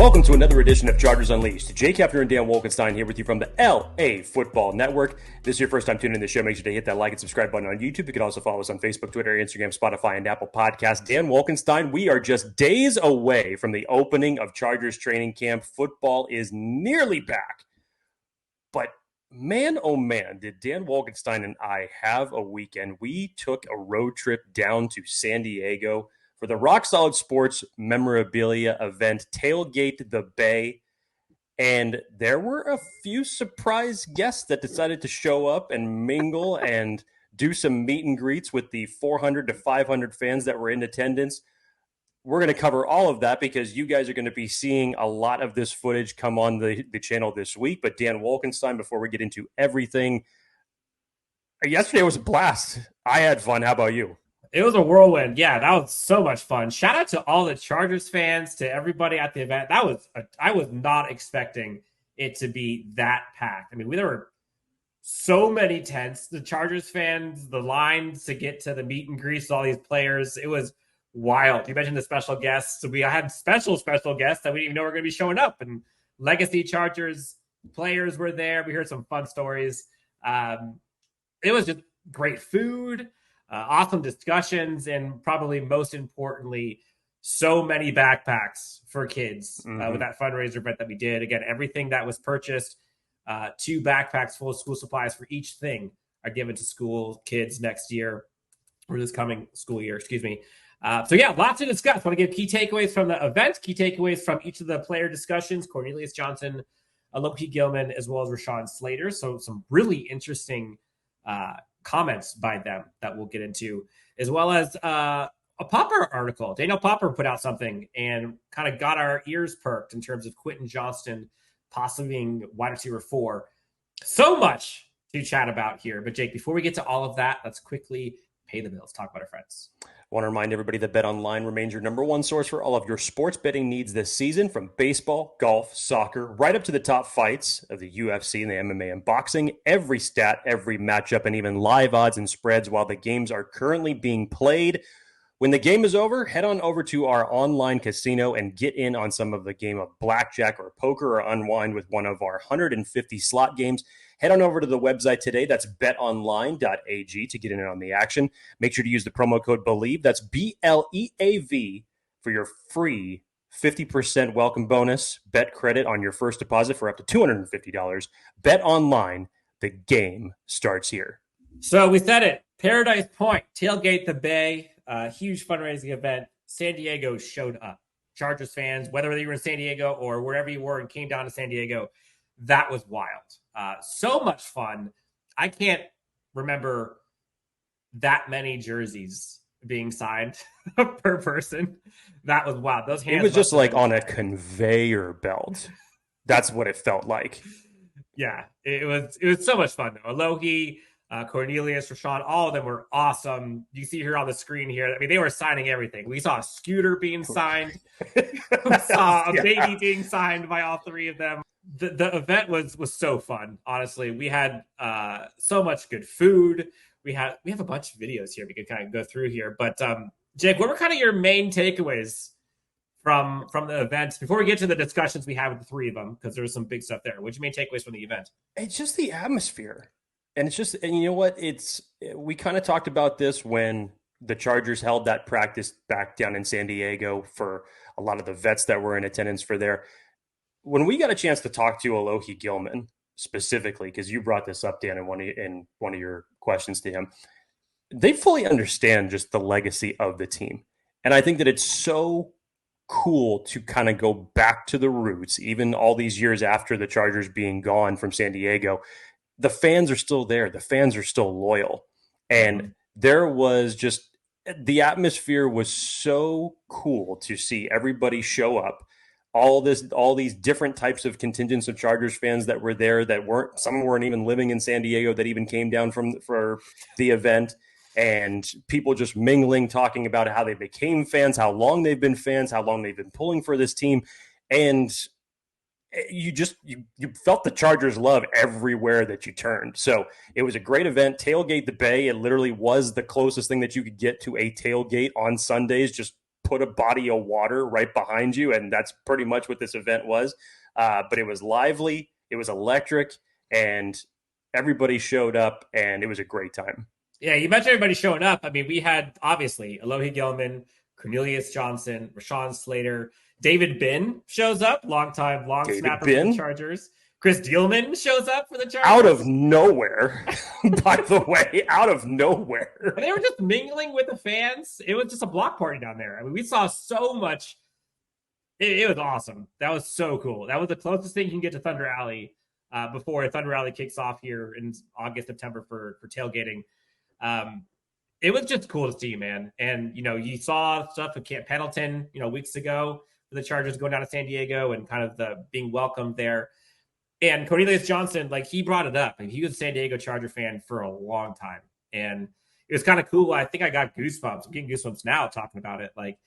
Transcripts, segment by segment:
Welcome to another edition of Chargers Unleashed. Jake Hefner and Dan Wolkenstein here with you from the LAFB Network. If this is your first time tuning in to the show, make sure to hit that like and subscribe button on YouTube. You can also follow us on Facebook, Twitter, Instagram, Spotify, and Apple Podcasts. Dan Wolkenstein, we are just days away from the opening of Chargers training camp. Football is nearly back. But man, oh man, did Dan Wolkenstein and I have a weekend. We took a road trip down to San Diego for the Rock Solid Sports memorabilia event, Tailgate the Bay. And there were a few surprise guests that decided to show up and mingle and do some meet and greets with the 400 to 500 fans that were in attendance. We're going to cover all of that because you guys are going to be seeing a lot of this footage come on the channel this week. But Dan Wolkenstein, before we get into everything, yesterday was a blast. I had fun. How about you? It was a whirlwind. Yeah, that was so much fun. Shout out to all the Chargers fans, to everybody at the event. I was not expecting it to be that packed. I mean, there were so many tents. The Chargers fans, the lines to get to the meet and greets with all these players. It was wild. You mentioned the special guests. So I had special guests that we didn't even know were going to be showing up. And legacy Chargers players were there. We heard some fun stories. It was just great food. Awesome discussions, and probably most importantly, so many backpacks for kids with that fundraiser event that we did. Again, everything that was purchased, 2 backpacks full of school supplies for each thing are given to school kids next year, or this coming school year, excuse me. So yeah, lots to discuss. Want to give key takeaways from the event, key takeaways from each of the player discussions, Cornelius Johnson, Alohi Gilman, as well as Rashawn Slater. So some really interesting comments by them that we'll get into, as well as a Popper article. Daniel Popper put out something and kind of got our ears perked in terms of Quentin, Johnston possibly being wide receiver 4. So much to chat about here. But Jake, before we get to all of that, let's quickly pay the bills. Talk about our friends. I want to remind everybody that BetOnline remains your number one source for all of your sports betting needs this season, from baseball, golf, soccer, right up to the top fights of the UFC and the MMA and boxing. Every stat, every matchup, and even live odds and spreads while the games are currently being played. When the game is over, head on over to our online casino and get in on some of the game of blackjack or poker, or unwind with one of our 150 slot games. Head on over to the website today. That's betonline.ag to get in on the action. Make sure to use the promo code BELIEVE. That's BLEAV for your free 50% welcome bonus bet credit on your first deposit for up to $250. BetOnline, the game starts here. So we said it. Paradise Point, Tailgate the Bay, huge fundraising event. San Diego showed up. Chargers fans, whether you were in San Diego or wherever you were and came down to San Diego, that was wild. So much fun. I can't remember that many jerseys being signed per person. That was wild. Those hands. It was just like on a conveyor belt. That's what it felt like. Yeah, it was so much fun though. Alohi, Cornelius, Rashawn, all of them were awesome. You see here on the screen here. I mean, they were signing everything. We saw a scooter being signed. We saw a baby being signed by all 3 of them. The event was so fun. Honestly, we had so much good food. We have a bunch of videos here we could kind of go through here. But Jake, what were kind of your main takeaways from the event before we get to the discussions we had with the 3 of them? Because there was some big stuff there. What's your main takeaways from the event? It's just the atmosphere. And it's just, and you know what? We kind of talked about this when the Chargers held that practice back down in San Diego for a lot of the vets that were in attendance for there. When we got a chance to talk to Alohi Gilman specifically, because you brought this up, Dan, in one of your questions to him, they fully understand just the legacy of the team. And I think that it's so cool to kind of go back to the roots, even all these years after the Chargers being gone from San Diego. The fans are still there. The fans are still loyal. And there was just, the atmosphere was so cool to see everybody show up. All these different types of contingents of Chargers fans that were there, some weren't even living in San Diego, that even came down for the event, and people just mingling, talking about how they became fans, how long they've been fans, how long they've been pulling for this team. And you felt the Chargers love everywhere that you turned. So it was a great event. Tailgate the Bay. It literally was the closest thing that you could get to a tailgate on Sundays, just put a body of water right behind you, and that's pretty much what this event was. But it was lively, it was electric, and everybody showed up, and it was a great time. Yeah, you mentioned everybody showing up. I mean, we had obviously Alohi Gilman, Cornelius Johnson, Rashawn Slater, David Bin shows up, long David snapper for the Bin, Chargers. Chris Dealman shows up for the out of Chargers. nowhere, by the way, out of nowhere. And they were just mingling with the fans. It was just a block party down there. I mean, we saw so much. It was awesome. That was so cool. That was the closest thing you can get to Thunder Alley before Thunder Alley kicks off here in August, September for tailgating. It was just cool to see, man. And, you know, you saw stuff at Camp Pendleton, you know, weeks ago for the Chargers going down to San Diego and kind of the being welcomed there. And Cornelius Johnson, like, he brought it up. Like, he was a San Diego Charger fan for a long time. And it was kind of cool. I think I got goosebumps. I'm getting goosebumps now talking about it. Like,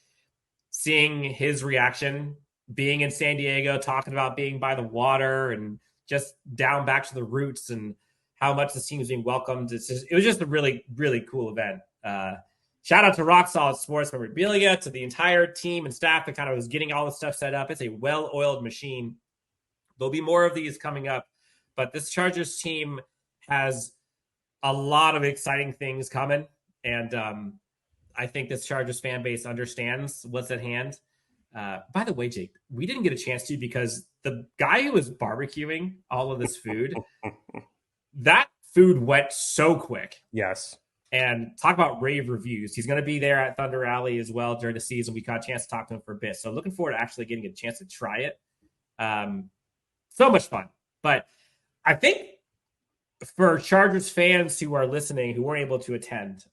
seeing his reaction, being in San Diego, talking about being by the water and just down back to the roots and how much this team is being welcomed. It was just a really, really cool event. Shout out to Rock Solid Sports Memorabilia, to the entire team and staff that kind of was getting all the stuff set up. It's a well-oiled machine. There'll be more of these coming up, but this Chargers team has a lot of exciting things coming. And I think this Chargers fan base understands what's at hand. By the way, Jake, we didn't get a chance to because the guy who was barbecuing all of this food, that food went so quick. Yes. And talk about rave reviews. He's going to be there at Thunder Alley as well during the season. We got a chance to talk to him for a bit. So looking forward to actually getting a chance to try it. So much fun. But I think for Chargers fans who are listening, who weren't able to attend,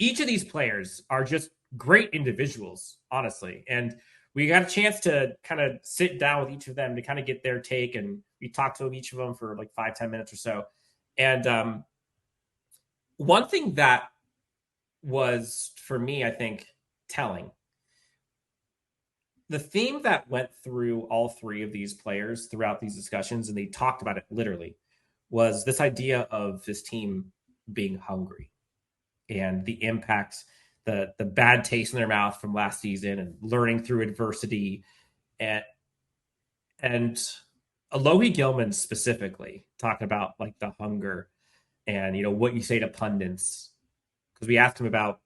each of these players are just great individuals, honestly. And we got a chance to kind of sit down with each of them to kind of get their take. And we talked to each of them for like 5-10 minutes or so. And one thing that was, for me, I think, telling, the theme that went through all three of these players throughout these discussions, and they talked about it literally, was this idea of this team being hungry and the impact, the bad taste in their mouth from last season and learning through adversity. And Alohi Gilman specifically talking about like the hunger and, you know, what you say to pundits. Because we asked him about,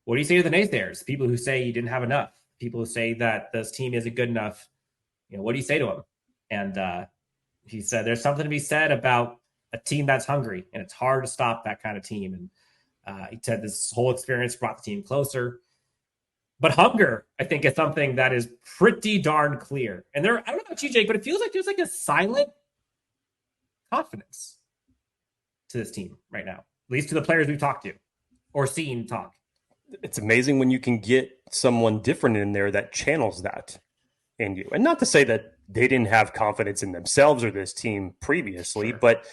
what do you say to the naysayers? People who say you didn't have enough, people who say that this team isn't good enough. You know, what do you say to them? And he said, there's something to be said about a team that's hungry, and it's hard to stop that kind of team. And he said this whole experience brought the team closer. But hunger, I think, is something that is pretty darn clear. And I don't know about you, Jake, but it feels like there's like a silent confidence to this team right now, at least to the players we've talked to or seen talk. It's amazing when you can get someone different in there that channels that in you. And not to say that they didn't have confidence in themselves or this team previously, Sure. But,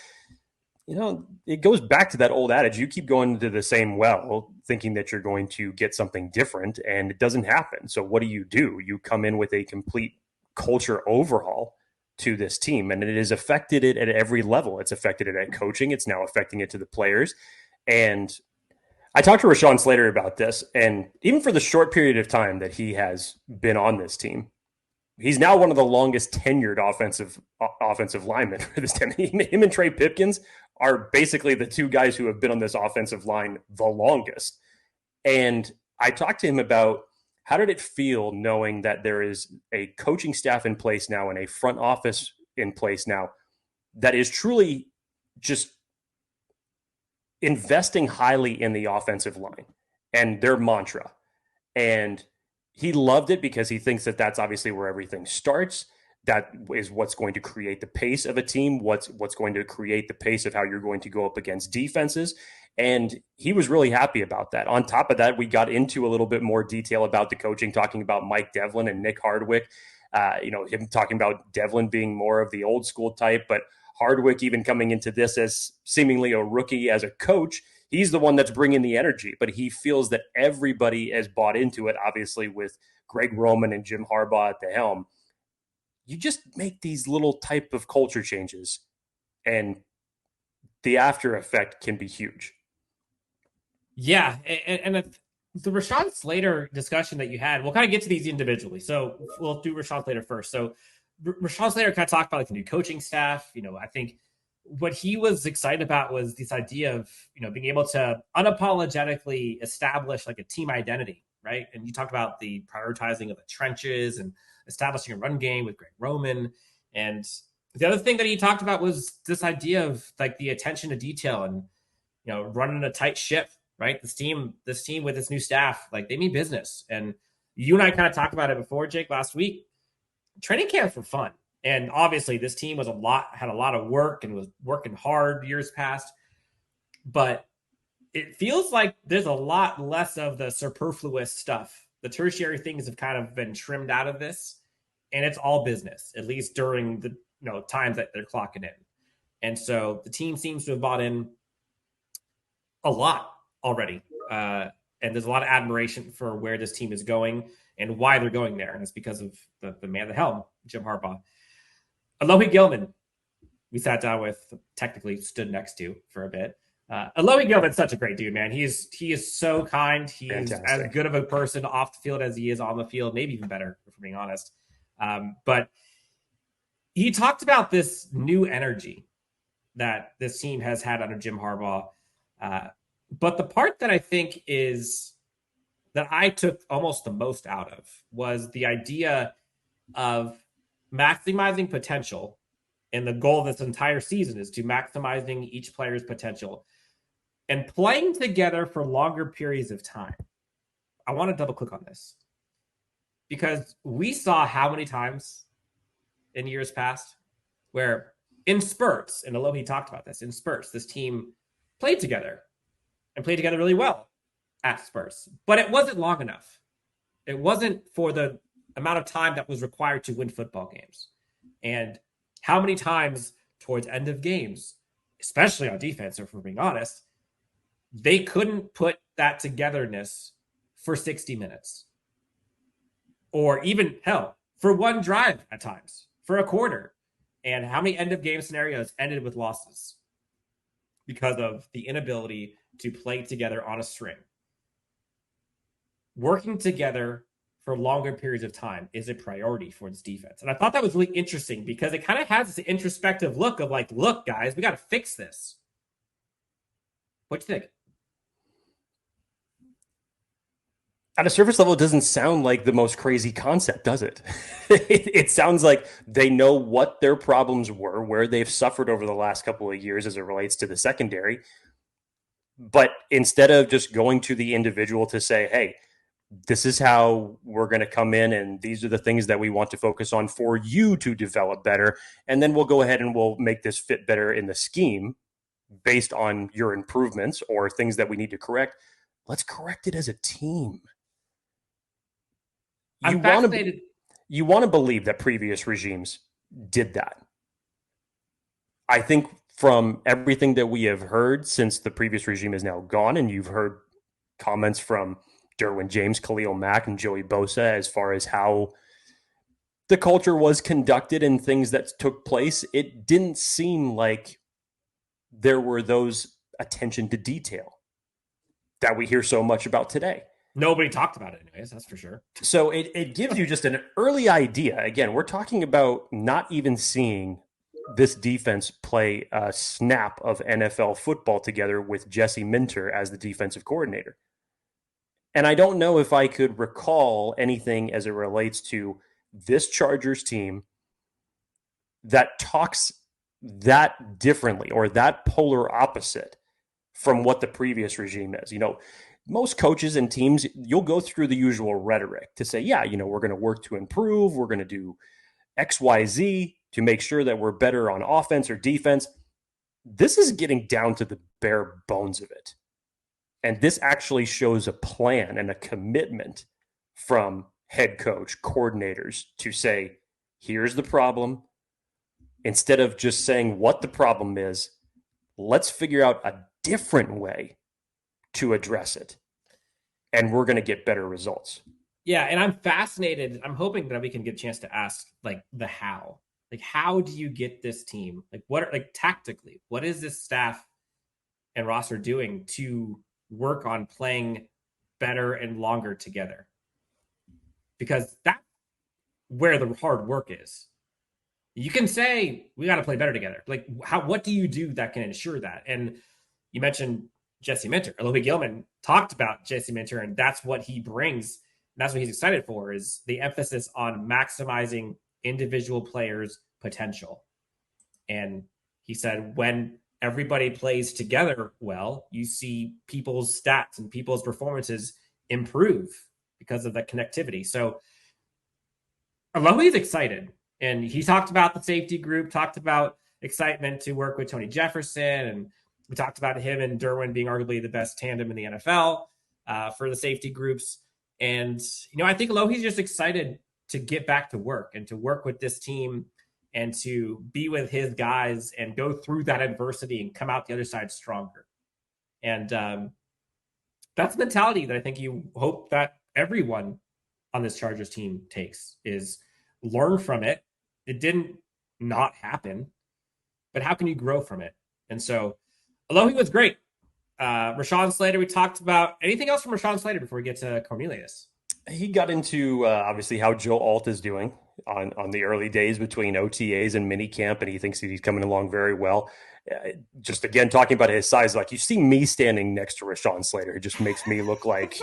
you know, it goes back to that old adage. You keep going to the same well thinking that you're going to get something different, and it doesn't happen. So what do? You come in with a complete culture overhaul to this team, and it has affected it at every level. It's affected it at coaching. It's now affecting it to the players. And I talked to Rashawn Slater about this, and even for the short period of time that he has been on this team, he's now one of the longest tenured offensive linemen for this team. Him and Trey Pipkins are basically the two guys who have been on this offensive line the longest. And I talked to him about, how did it feel knowing that there is a coaching staff in place now and a front office in place now that is truly just investing highly in the offensive line and their mantra. And he loved it because he thinks that that's obviously where everything starts. That is what's going to create the pace of a team, what's going to create the pace of how you're going to go up against defenses. And he was really happy about that. On top of that, we got into a little bit more detail about the coaching, talking about Mike Devlin and Nick Hardwick. Him talking about Devlin being more of the old school type, but Hardwick even coming into this as seemingly a rookie as a coach. He's the one that's bringing the energy, but he feels that everybody has bought into it, obviously with Greg Roman and Jim Harbaugh at the helm. You just make these little type of culture changes, and the after effect can be huge. Yeah, and the Rashawn Slater discussion that you had, we'll kind of get to these individually. So we'll do Rashawn Slater first. So Rashawn Slater kind of talked about like the new coaching staff. I think what he was excited about was this idea of, being able to unapologetically establish like a team identity, right? And you talked about the prioritizing of the trenches and establishing a run game with Greg Roman. And the other thing that he talked about was this idea of like the attention to detail and, running a tight ship, right? This team with this new staff, like they mean business. And you and I kind of talked about it before, Jake, last week. Training camps were fun. And obviously this team had a lot of work and was working hard years past, but it feels like there's a lot less of the superfluous stuff. The tertiary things have kind of been trimmed out of this, and it's all business, at least during the times that they're clocking in. And so the team seems to have bought in a lot already. And there's a lot of admiration for where this team is going and why they're going there. And it's because of the man at the helm, Jim Harbaugh. Alohi Gilman, we sat down with, technically stood next to for a bit. Alohi Gilman's such a great dude, man. He is so kind. He's Fantastic. As good of a person off the field as he is on the field, maybe even better, if we're being honest. But he talked about this new energy that this team has had under Jim Harbaugh. But the part that I think is that I took almost the most out of was the idea of maximizing potential. And the goal of this entire season is to maximizing each player's potential and playing together for longer periods of time. I want to double click on this because we saw how many times in years past where in spurts, and Alohi talked about this, in spurts, this team played together and played together really well at spurts, but it wasn't long enough. It wasn't for the amount of time that was required to win football games. And how many times towards end of games, especially on defense, if we're being honest, they couldn't put that togetherness for 60 minutes. Or even, hell, for one drive at times, for a quarter. And how many end of game scenarios ended with losses because of the inability to play together on a string. Working together for longer periods of time is a priority for this defense. And I thought that was really interesting because it kind of has this introspective look of like, look, guys, we got to fix this. What do you think? At a surface level, it doesn't sound like the most crazy concept, does it? It sounds like they know what their problems were, where they've suffered over the last couple of years as it relates to the secondary. But instead of just going to the individual to say, hey, this is how we're going to come in and these are the things that we want to focus on for you to develop better. And then we'll go ahead and we'll make this fit better in the scheme based on your improvements or things that we need to correct. Let's correct it as a team. I'm fascinated. You want to believe that previous regimes did that. I think from everything that we have heard since the previous regime is now gone, and you've heard comments from Derwin James, Khalil Mack, and Joey Bosa as far as how the culture was conducted and things that took place, it didn't seem like there were those attention to detail that we hear so much about today. Nobody talked about it anyways, that's for sure. So it gives you just an early idea. Again, we're talking about not even seeing this defense play a snap of NFL football together with Jesse Minter as the defensive coordinator. And I don't know if I could recall anything as it relates to this Chargers team that talks that differently or that polar opposite from what the previous regime is. Most coaches and teams, you'll go through the usual rhetoric to say, yeah, we're going to work to improve. We're going to do X, Y, Z to make sure that we're better on offense or defense. This is getting down to the bare bones of it. And this actually shows a plan and a commitment from head coach, coordinators to say, here's the problem. Instead of just saying what the problem is, let's figure out a different way to address it. And we're going to get better results. Yeah, and I'm fascinated. I'm hoping that we can get a chance to ask like the how. Like, how do you get this team? Tactically, what is this staff and roster doing to work on playing better and longer together, because that's where the hard work is. You can say we got to play better together. Like, what do you do that can ensure that? And you mentioned Jesse Minter. Alohi Gilman talked about Jesse Minter, and that's what he brings. And that's what he's excited for, is the emphasis on maximizing individual players' potential. And he said, when everybody plays together well, you see people's stats and people's performances improve because of the connectivity. So Alohi's excited. And he talked about the safety group, talked about excitement to work with Tony Jefferson. And we talked about him and Derwin being arguably the best tandem in the NFL for the safety groups. And, I think Alohi's just excited to get back to work and to work with this team and to be with his guys and go through that adversity and come out the other side stronger. And that's the mentality that I think you hope that everyone on this Chargers team takes, is learn from it. It didn't not happen, but how can you grow from it? And so Alohi was great. Rashawn Slater, we talked about. Anything else from Rashawn Slater before we get to Cornelius? He got into obviously how Joe Alt is doing on the early days between OTAs and minicamp, and he thinks that he's coming along very well. Just again, talking about his size, like you see me standing next to Rashawn Slater, it just makes me look like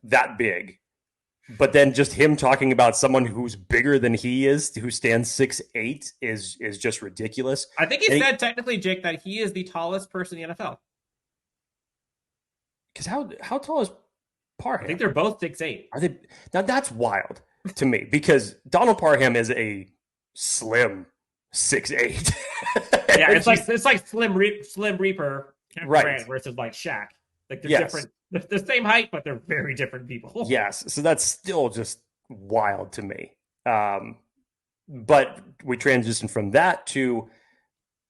that big. But then just him talking about someone who's bigger than he is, who stands 6'8", is just ridiculous. I think he said technically, Jake, that he is the tallest person in the NFL. Because how tall is Parham? I think they're both 6'8". Are they? Now that's wild to me, because Donald Parham is a slim 6'8". Yeah, it's like Slim Reaper, right? Versus like Shaq. Like they're different. They're the same height, but they're very different people. Yes, so that's still just wild to me. But we transition from that to,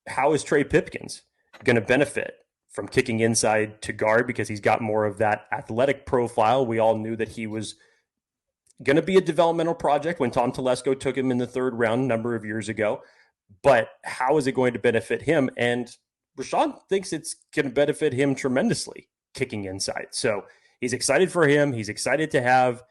how is Trey Pipkins going to benefit from kicking inside to guard, because he's got more of that athletic profile? We all knew that he was going to be a developmental project when Tom Telesco took him in the third round a number of years ago. But how is it going to benefit him? And Rashawn thinks it's going to benefit him tremendously, kicking inside. So he's excited for him. He's excited to have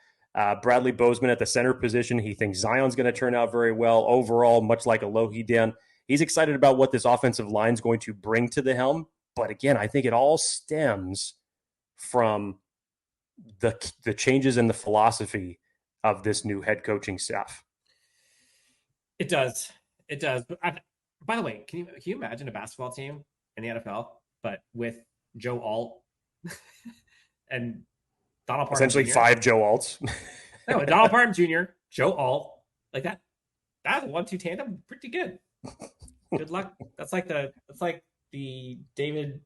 Bradley Bozeman at the center position. He thinks Zion's going to turn out very well overall, much like Alohi Dan. He's excited about what this offensive line is going to bring to the helm. But again, I think it all stems from the changes in the philosophy of this new head coaching staff. It does. It does. But by the way, can you imagine a basketball team in the NFL, but with Joe Alt and Donald Parham Essentially Jr.? 5 Joe Alts. No, Donald Parham Jr., Joe Alt, like that. That's a 1-2 tandem. Pretty good. Good luck. That's like the David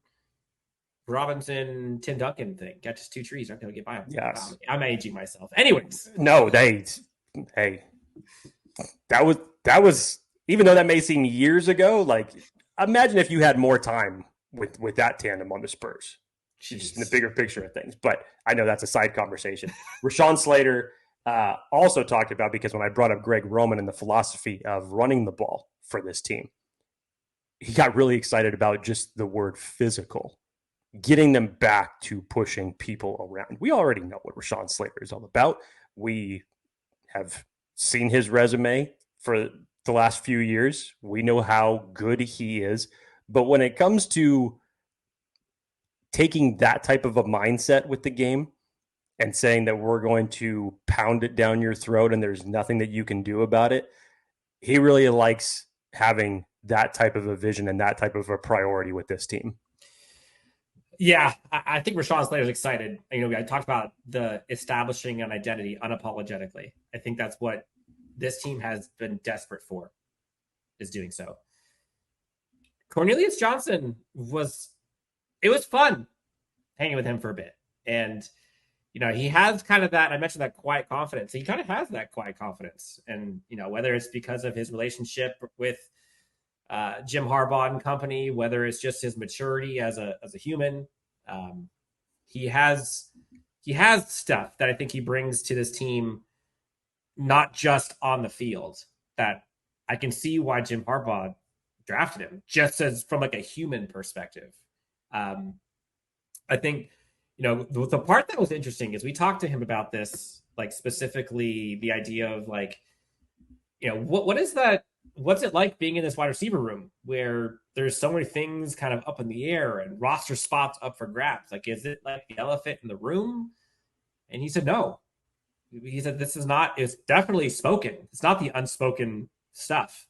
Robinson, Tim Duncan thing. Catches 2 trees, aren't going to get by him. Yes. I'm aging myself. Anyways. No, that was, even though that may seem years ago, like, imagine if you had more time with that tandem on the Spurs. Just in the bigger picture of things. But I know that's a side conversation. Rashawn Slater also talked about, because when I brought up Greg Roman and the philosophy of running the ball for this team, he got really excited about just the word physical, getting them back to pushing people around. We already know what Rashawn Slater is all about. We have seen his resume for the last few years. We know how good he is. But when it comes to taking that type of a mindset with the game and saying that we're going to pound it down your throat and there's nothing that you can do about it, he really likes having that type of a vision and that type of a priority with this team. Yeah, I think Rashawn Slater's excited. I talked about the establishing an identity unapologetically. I think that's what this team has been desperate for, is doing so. Cornelius Johnson it was fun hanging with him for a bit. And, he has kind of that, I mentioned that quiet confidence. He kind of has that quiet confidence. And, whether it's because of his relationship with Jim Harbaugh and company, whether it's just his maturity as a human, he has stuff that I think he brings to this team, not just on the field, that I can see why Jim Harbaugh drafted him, just as from like a human perspective. I think, the part that was interesting is we talked to him about this, like specifically the idea of like, what is that? What's it like being in this wide receiver room where there's so many things kind of up in the air and roster spots up for grabs? Like, is it like the elephant in the room? And he said, no. He said, this is not, it's definitely spoken. It's not the unspoken stuff.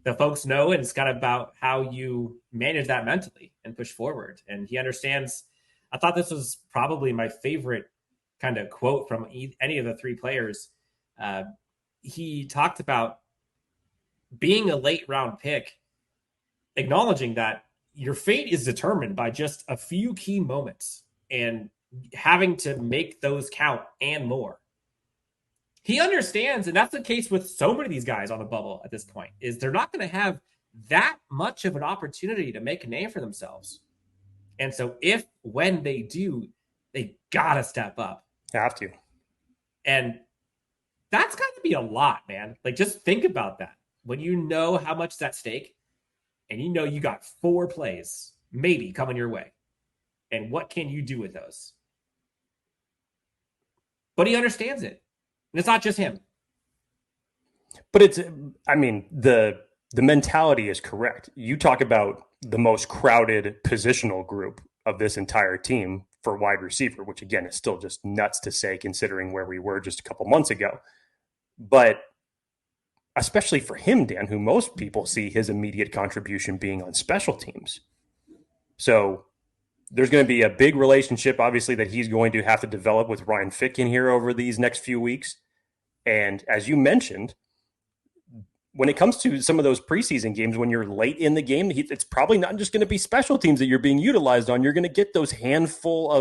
The folks know, and it's kind of about how you manage that mentally and push forward. And he understands. I thought this was probably my favorite kind of quote from any of the three players. He talked about being a late round pick, acknowledging that your fate is determined by just a few key moments and having to make those count and more. He understands, and that's the case with so many of these guys on the bubble at this point, is they're not going to have that much of an opportunity to make a name for themselves. And so when they do, they got to step up. Have to. And that's got to be a lot, man. Like, just think about that. When you know how much is at stake and you got 4 plays maybe coming your way, and what can you do with those? But he understands it. And it's not just him. But the mentality is correct. You talk about the most crowded positional group of this entire team for wide receiver, which again is still just nuts to say considering where we were just a couple months ago. But especially for him, Dan, who most people see his immediate contribution being on special teams. So there's going to be a big relationship, obviously, that he's going to have to develop with Ryan Ficken here over these next few weeks. And as you mentioned, when it comes to some of those preseason games, when you're late in the game, it's probably not just going to be special teams that you're being utilized on. You're going to get those handful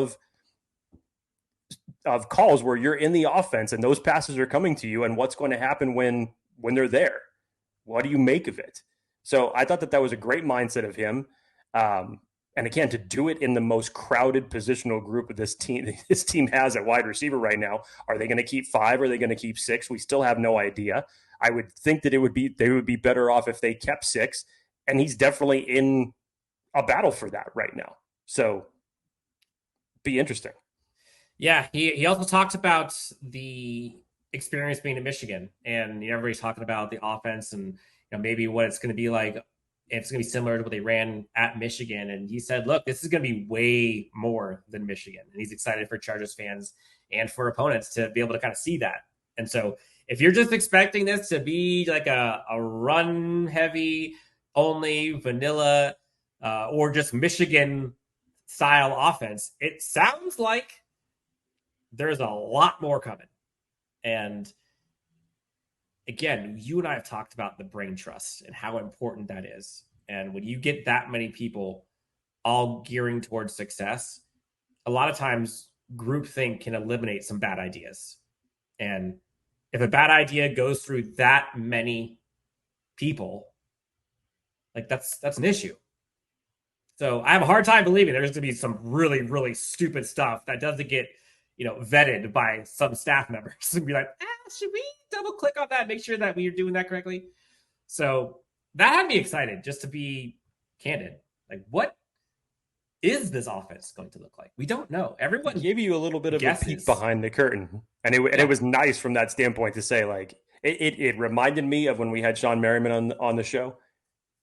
of calls where you're in the offense and those passes are coming to you, and what's going to happen when they're there. What do you make of it? So I thought that was a great mindset of him. And again, to do it in the most crowded positional group of this team has at wide receiver right now. Are they going to keep 5? Or are they going to keep 6? We still have no idea. I would think that they would be better off if they kept 6. And he's definitely in a battle for that right now. So be interesting. Yeah, he also talked about the experience being in Michigan, and everybody's talking about the offense and maybe what it's going to be like. It's going to be similar to what they ran at Michigan. And he said, look, this is going to be way more than Michigan. And he's excited for Chargers fans and for opponents to be able to kind of see that. And so if you're just expecting this to be like a run heavy, only vanilla, or just Michigan style offense, it sounds like there's a lot more coming. And again, you and I have talked about the brain trust and how important that is. And when you get that many people all gearing towards success, a lot of times groupthink can eliminate some bad ideas. And if a bad idea goes through that many people, like that's an issue. So I have a hard time believing there's going to be some really, really stupid stuff that doesn't get vetted by some staff members and be like, should we double click on that, make sure that we are doing that correctly? So that had me excited, just to be candid. Like, what is this offense going to look like? We don't know. Everyone gave you a little bit of guesses. A peek behind the curtain. And it was nice from that standpoint to say, like, it reminded me of when we had Sean Merriman on the show.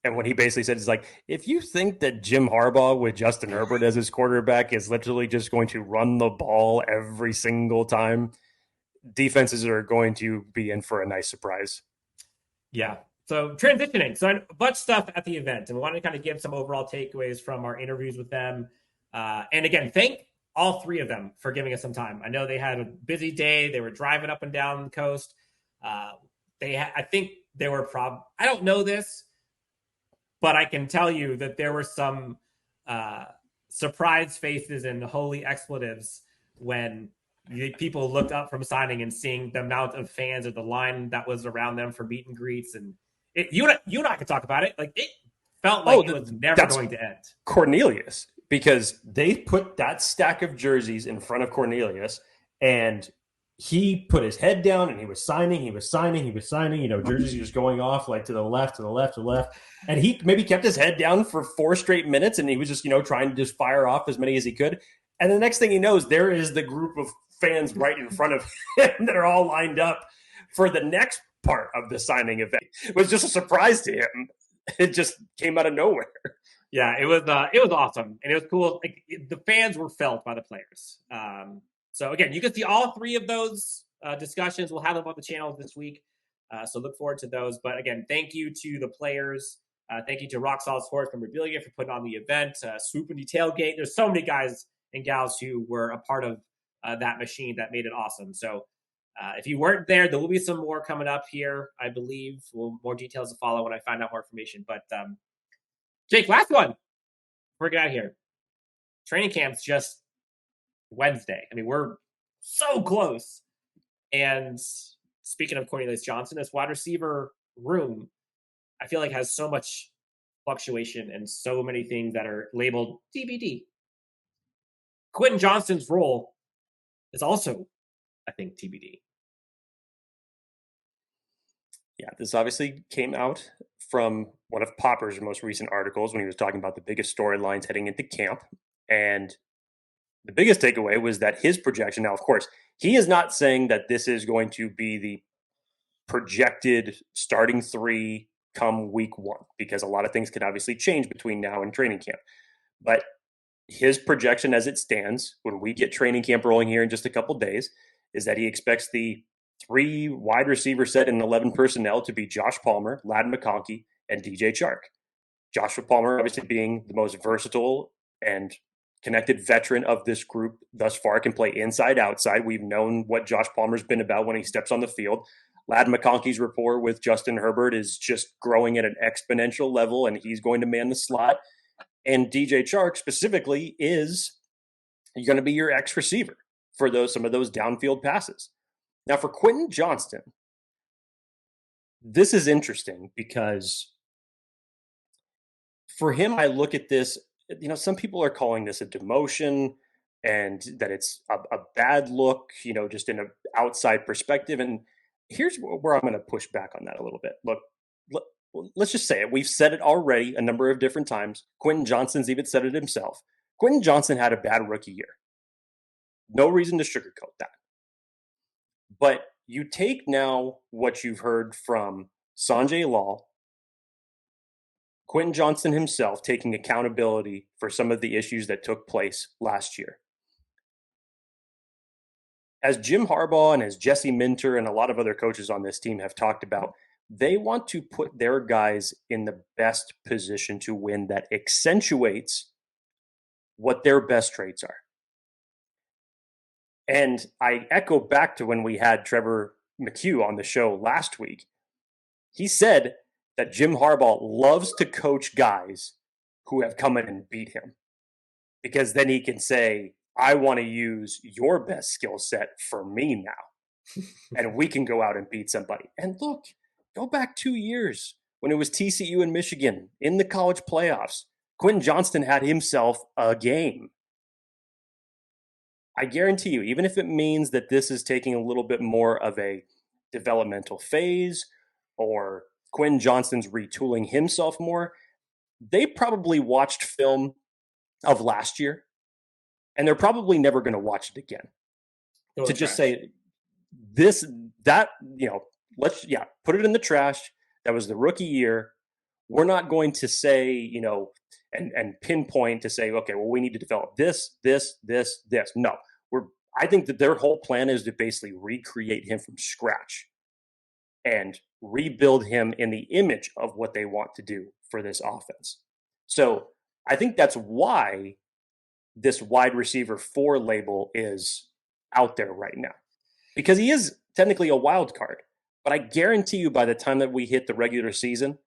And when he basically said, it's like, if you think that Jim Harbaugh with Justin Herbert as his quarterback is literally just going to run the ball every single time, defenses are going to be in for a nice surprise. Yeah. So transitioning. So a bunch of stuff at the event, and we want to kind of give some overall takeaways from our interviews with them. And again, thank all 3 of them for giving us some time. I know they had a busy day. They were driving up and down the coast. I think they were I don't know this, but I can tell you that there were some surprise faces and holy expletives when people looked up from signing and seeing the amount of fans or the line that was around them for meet and greets. And you and I could talk about it. Like, it felt like it was never going to end. Cornelius, because they put that stack of jerseys in front of Cornelius, and he put his head down and he was signing, jerseys just going off like to the left. And he maybe kept his head down for 4 straight minutes, and he was just, trying to just fire off as many as he could. And the next thing he knows, there is the group of fans right in front of him that are all lined up for the next part of the signing event. It was just a surprise to him. It just came out of nowhere. Yeah, it was awesome, and it was cool. Like, the fans were felt by the players. So again, you can see all three of those discussions. We'll have them on the channel this week, so look forward to those. But again, thank you to the players. Thank you to Rock Solid Sports Memorabilia for putting on the event. Swoop and Tailgate. There's so many guys and gals who were a part of that machine that made it awesome. So if you weren't there, there will be some more coming up here, I believe. More details to follow when I find out more information. But Jake, last one. We're get out of here. Training camp's just Wednesday. I mean, we're so close. And speaking of Cornelius Johnson, this wide receiver room, I feel like has so much fluctuation and so many things that are labeled TBD. Quentin Johnston's role is also, I think, TBD. Yeah, this obviously came out from one of Popper's most recent articles when he was talking about the biggest storylines heading into camp. And the biggest takeaway was that his projection, now, of course, he is not saying that this is going to be the projected starting three come week one, because a lot of things can obviously change between now and training camp. But his projection as it stands, when we get training camp rolling here in just a couple days, is that he expects the 3 wide receiver set and 11 personnel to be Josh Palmer, Ladd McConkey, and DJ Chark. Joshua Palmer obviously being the most versatile and connected veteran of this group thus far, can play inside, outside. We've known what Josh Palmer's been about when he steps on the field. Ladd McConkey's rapport with Justin Herbert is just growing at an exponential level, and he's going to man the slot. And DJ Chark specifically is going to be your X receiver for some of those downfield passes. Now, for Quentin Johnston, this is interesting because for him, I look at this, some people are calling this a demotion and that it's a bad look, just in an outside perspective. And here's where I'm going to push back on that a little bit. Look, let's just say it. We've said it already a number of different times. Quentin Johnston's even said it himself. Quentin Johnston had a bad rookie year. No reason to sugarcoat that. But you take now what you've heard from Sanjay Lal, Quentin Johnston himself taking accountability for some of the issues that took place last year. As Jim Harbaugh and as Jesse Minter and a lot of other coaches on this team have talked about, they want to put their guys in the best position to win that accentuates what their best traits are. And I echo back to when we had Trevor McHugh on the show last week. He said that Jim Harbaugh loves to coach guys who have come in and beat him, because then he can say, I want to use your best skill set for me now. And we can go out and beat somebody. And look, go back 2 years when it was TCU and Michigan in the college playoffs. Quentin Johnston had himself a game. I guarantee you, even if it means that this is taking a little bit more of a developmental phase, or Quentin Johnston's retooling himself more, they probably watched film of last year, and they're probably never going to watch it again. To just say let's put it in the trash. That was the rookie year. We're not going to say, and pinpoint to say, okay, well, we need to develop this. No, I think that their whole plan is to basically recreate him from scratch and rebuild him in the image of what they want to do for this offense. So I think that's why this wide receiver 4 label is out there right now, because he is technically a wild card. But I guarantee you, by the time that we hit the regular season,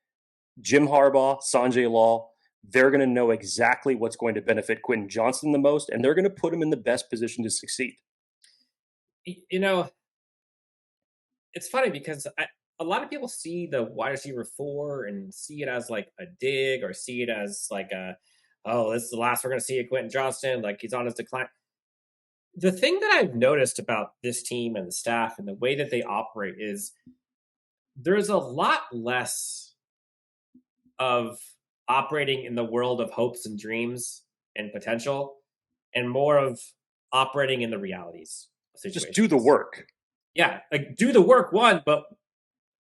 Jim Harbaugh, Sanjay Lal, they're going to know exactly what's going to benefit Quentin Johnston the most, and they're going to put him in the best position to succeed. It's funny because a lot of people see the wide receiver 4 and see it as like a dig, or see it as like this is the last we're going to see of Quentin Johnston, like he's on his decline. The thing that I've noticed about this team and the staff and the way that they operate is there's a lot less of operating in the world of hopes and dreams and potential, and more of operating in the realities of situations. Just do the work. Yeah, like do the work, but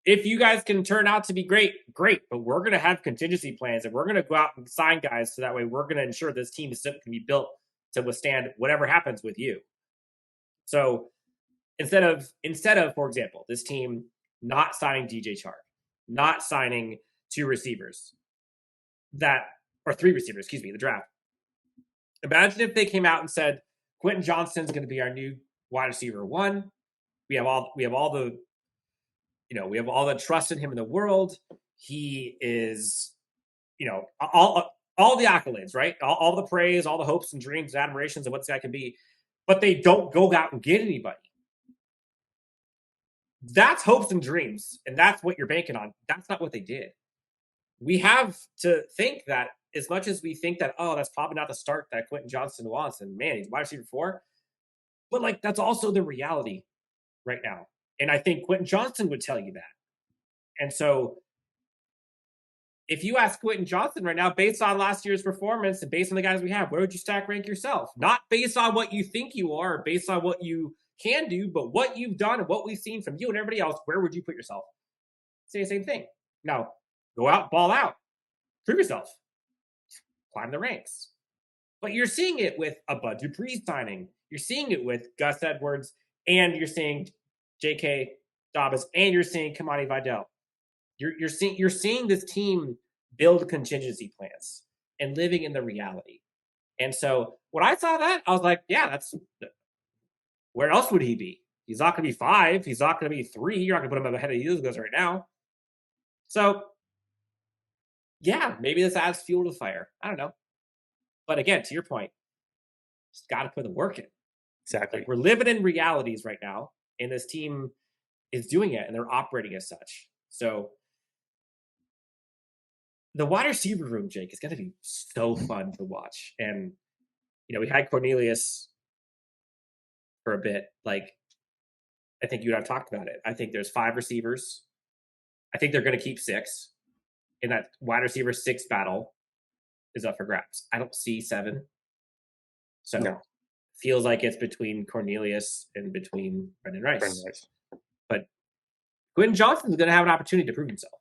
if you guys can turn out to be great, but we're going to have contingency plans, and we're going to go out and sign guys so that way we're going to ensure this team can be built to withstand whatever happens with you. So instead of, for example, this team not signing DJ Chark, not signing 2 receivers or 3 receivers, the draft. Imagine if they came out and said, Quentin Johnston's going to be our new wide receiver 1. We have all the trust in him in the world. He is, all the accolades, right? All the praise, all the hopes and dreams, and admirations of what this guy can be, but they don't go out and get anybody. That's hopes and dreams, and that's what you're banking on. That's not what they did. We have to think that as much as we think that, that's probably not the start that Quentin Johnston wants, and man, he's wide receiver 4, but that's also the reality right now. And I think Quentin Johnston would tell you that. And so if you ask Quentin Johnston right now, based on last year's performance and based on the guys we have, where would you stack rank yourself? Not based on what you think you are, or based on what you can do, but what you've done and what we've seen from you and everybody else, where would you put yourself? Say the same thing. Now, go out, ball out, prove yourself, climb the ranks. But you're seeing it with a Bud Dupree signing. You're seeing it with Gus Edwards, and you're seeing J.K. Dobbins, and you're seeing Kamani Vidal. You're seeing this team build contingency plans and living in the reality. And so when I saw that, I was like, yeah, that's where else would he be? He's not going to be 5. He's not going to be 3. You're not going to put him ahead of the Eagles right now. So, yeah, maybe this adds fuel to the fire. I don't know. But again, to your point, just got to put the work in. Exactly. We're living in realities right now, and this team is doing it, and they're operating as such. So the wide receiver room, Jake, is going to be so fun to watch. And, we had Cornelius for a bit. I think you and I have talked about it. I think there's 5 receivers. I think they're going to keep 6. And that wide receiver 6 battle is up for grabs. I don't see 7. So no. Feels like it's between Cornelius and between Brendan Rice. But Quentin Johnston is going to have an opportunity to prove himself.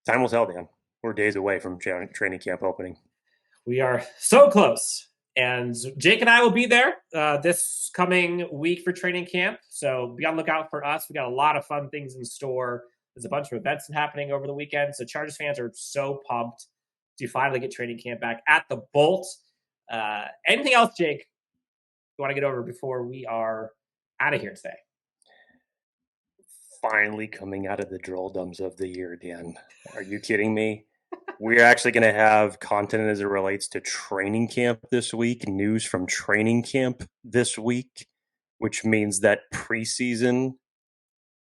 Time will tell, Dan. We're days away from training camp opening. We are so close. And Jake and I will be there this coming week for training camp. So be on the lookout for us. We got a lot of fun things in store. There's a bunch of events happening over the weekend. So Chargers fans are so pumped to finally get training camp back at the Bolt. Anything else, Jake, you want to get over before we are out of here today? Finally coming out of the drolldums of the year, Dan. Are you kidding me? We're actually going to have content as it relates to training camp this week, news from training camp this week, which means that preseason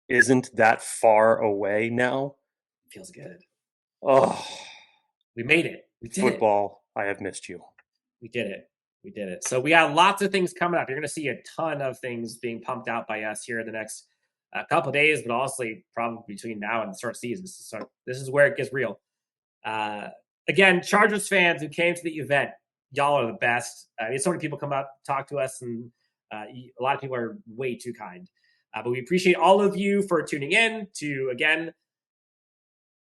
isn't that far away now. Feels good. Oh, we made it. We did football. I have missed you. We did it. So we got lots of things coming up. You're going to see a ton of things being pumped out by us here in the next couple of days, but honestly, probably between now and the start of the season. So this is where it gets real. Again, Chargers fans who came to the event, y'all are the best. So many people come up, talk to us, and a lot of people are way too kind. But we appreciate all of you for tuning in to, again,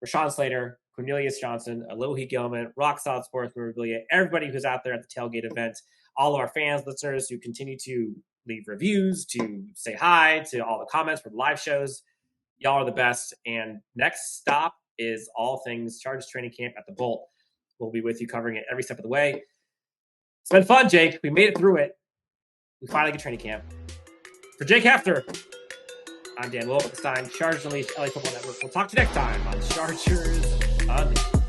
Rashawn Slater, Cornelius Johnson, Alohi Gilman, Rock Solid Sports Memorabilia, everybody who's out there at the Tailgate event, all of our fans, listeners who continue to leave reviews, to say hi, to all the comments from live shows. Y'all are the best. And next stop is all things Chargers training camp at the Bolt. We'll be with you covering it every step of the way. It's been fun, Jake. We made it through it. We finally get training camp. For Jake Hefner, I'm Dan Wolkenstein, Chargers Unleashed, LA Football Network. We'll talk to you next time on Chargers Unleashed.